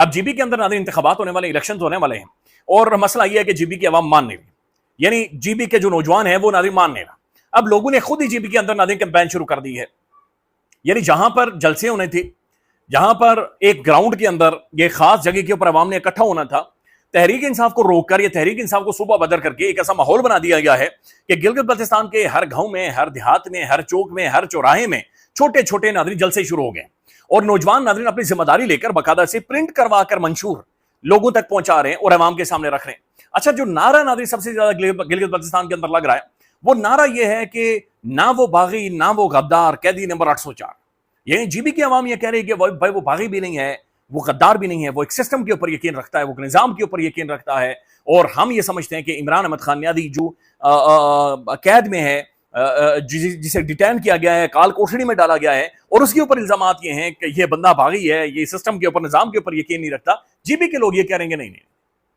अब जीबी के अंदर नाज़रीन इंतखाबात होने वाले, इलेक्शन होने वाले हैं, और मसला यह है कि जीबी की आवाम मान नहीं रही, यानी जीबी के जो नौजवान है वो नाज़रीन मान नहीं रहा। अब लोगों ने खुद ही जीबी के अंदर नाज़रीन कैंपेन शुरू कर दी है, यानी जहां पर जलसे होने थे, जहां पर एक ग्राउंड के अंदर ये खास जगह के ऊपर आवाम ने इकट्ठा होना था, तहरीक इंसाफ को रोककर, या तहरीक इंसाफ को सूबा बदर करके एक ऐसा माहौल बना दिया गया है कि गिलगित बल्तिस्तान के हर गांव में, हर देहात में, हर चौक में, हर चौराहे में छोटे छोटे नाज़रीन जलसे शुरू हो गए, और नौजवान नाज़रीन अपनी जिम्मेदारी लेकर बाकायदा से प्रिंट करवा कर मंशूर लोगों तक पहुंचा रहे हैं और अवाम के सामने रख रहे हैं। अच्छा, जो नारा नाज़रीन सबसे ज्यादा गिलगित बल्तिस्तान के अंदर लग रहा है, वो नारा यह है कि ना वो बागी, ना वो गद्दार, कैदी नंबर 804। यानी जीबी की आवाम यह कह रही है कि भाई वो बागी भी नहीं है, वो गद्दार भी नहीं है, वो एक सिस्टम के ऊपर यकीन रखता है, वो निजाम के ऊपर यकीन रखता है, और हम ये समझते हैं कि इमरान अहमद खान नियादी जो कैद में है, जिसे डिटेन किया गया है, काल कोठड़ी में डाला गया है, और उसके ऊपर इल्जामात ये हैं कि ये बंदा बागी है, ये सिस्टम के ऊपर, निजाम के ऊपर यकीन नहीं रखता। जीबी के लोग ये कह रहे हैं नहीं,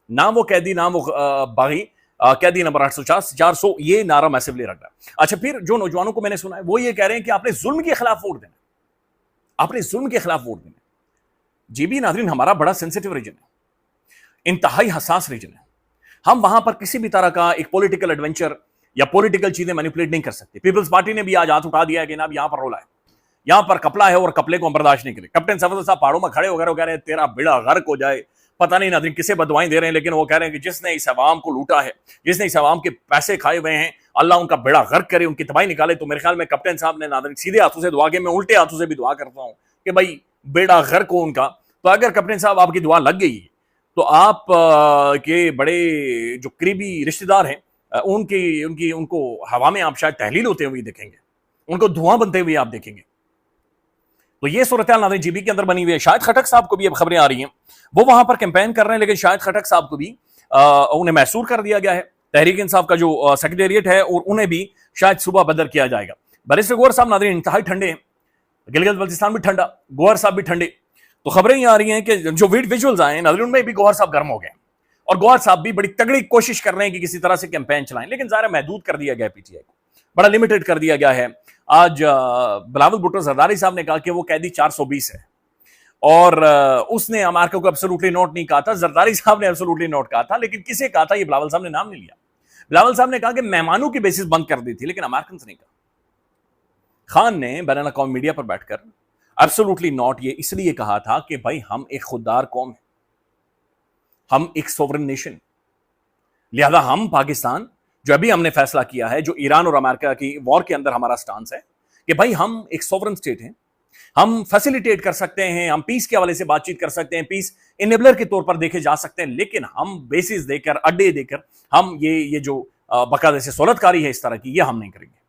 ना वो कैदी, ना वो बागी, कैदी नंबर 804, ये नारा मैसिवली रख रहा है। अच्छा, फिर जो नौजवानों को मैंने सुना है वो ये कह रहे हैं कि आपने जुल्म के खिलाफ वोट देना, आपने जुल्म के खिलाफ वोट देना। जीबी नाज़रीन हमारा बड़ा सेंसिटिव रीजन है, इंतहाई हसास रीजन है। हम वहां पर किसी भी तरह का एक पॉलिटिकल एडवेंचर या पॉलिटिकल चीजें मैनिपुलेट नहीं कर सकते। पीपल्स पार्टी ने भी आज हाथ उठा दिया है कि ना यहां पर रोला है, यहां पर कपड़ा है, और कपड़े को हम बर्दाश्त नहीं करें। कैप्टन सफदर साहब पहाड़ों में खड़े होकर कह रहे हैं तेरा बेड़ा गर्क हो जाए, पता नहीं नाज़रीन किसे बदवाएं दे रहे हैं, लेकिन वो कह रहे हैं कि जिसने इस अवाम को लूटा है, जिसने इस अवाम के पैसे खाए हुए हैं, अल्लाह उनका बेड़ा गर्क करे, उनकी तबाही निकाले। तो मेरे ख्याल में कैप्टन साहब ने नाज़रीन सीधे हाथों से दुआ की, मैं उल्टे हाथों से भी दुआ करता हूं कि भाई बेड़ा गर्क हो उनका। तो अगर कैप्टन साहब आपकी दुआ लग गई तो आप के बड़े जो करीबी रिश्तेदार हैं उनको हवा में आप शायद तहलील होते हुए देखेंगे, उनको धुआं बनते हुए आप देखेंगे। तो ये सूरत नाज़रीन जीबी के अंदर बनी हुई है। शायद खटक साहब को भी अब खबरें आ रही हैं, वो वहां पर कैंपेन कर रहे हैं, लेकिन शायद खटक साहब को भी उन्हें मैसूर कर दिया गया है, तहरीक इंसाफ का जो सेक्रेटेरिएट है, और उन्हें भी शायद सुबह बदर किया जाएगा। बैरिस्टर गौहर साहब नाज़रीन इंतहाई ठंडे हैं, गिलगित बल्तिस्तान भी ठंडा, गौहर साहब भी ठंडे। तो खबरें ये आ रही हैं कि जो विजुअल्स आए नाज़रीन उनमें भी गौहर साहब गर्म हो गए, और गौहर साहब भी बड़ी तगड़ी कोशिश कर रहे हैं कि किसी तरह से कैंपेन चलाएं, लेकिन ज़ाहिर महदूद कर दिया गया, पीटीआई को बड़ा लिमिटेड कर दिया गया है। आज बिलावल भुट्टो जरदारी साहब ने कहा कि वो कैदी 420 है, और उसने अमेरिका को एब्सोल्युटली नोट नहीं कहा था, जरदारी साहब ने एब्सोल्युटली नोट कहा था, लेकिन किसे कहा था ये बिलावल साहब ने नाम नहीं लिया। बिलावल साहब ने कहा कि मेहमानों की बेसिस बंद कर दी थी, लेकिन अमेरिकन नहीं कहा। खान ने बैनुल अक़वामी मीडिया पर बैठकर एब्सोल्युटली नॉट ये इसलिए कहा था कि भाई हम एक खुददार कौम है, हम एक सोवरेन नेशन, लिहाजा हम पाकिस्तान, जो अभी हमने फैसला किया है, जो ईरान और अमेरिका की वॉर के अंदर हमारा स्टांस है कि भाई हम एक सोवरेन स्टेट हैं, हम फैसिलिटेट कर सकते हैं, हम पीस के हवाले से बातचीत कर सकते हैं, पीस इनेबलर के तौर पर देखे जा सकते हैं, लेकिन हम बेसिस देकर, अड्डे देकर, हम ये जो बाकायदा से सोलतकारी है इस तरह की, ये हम नहीं करेंगे।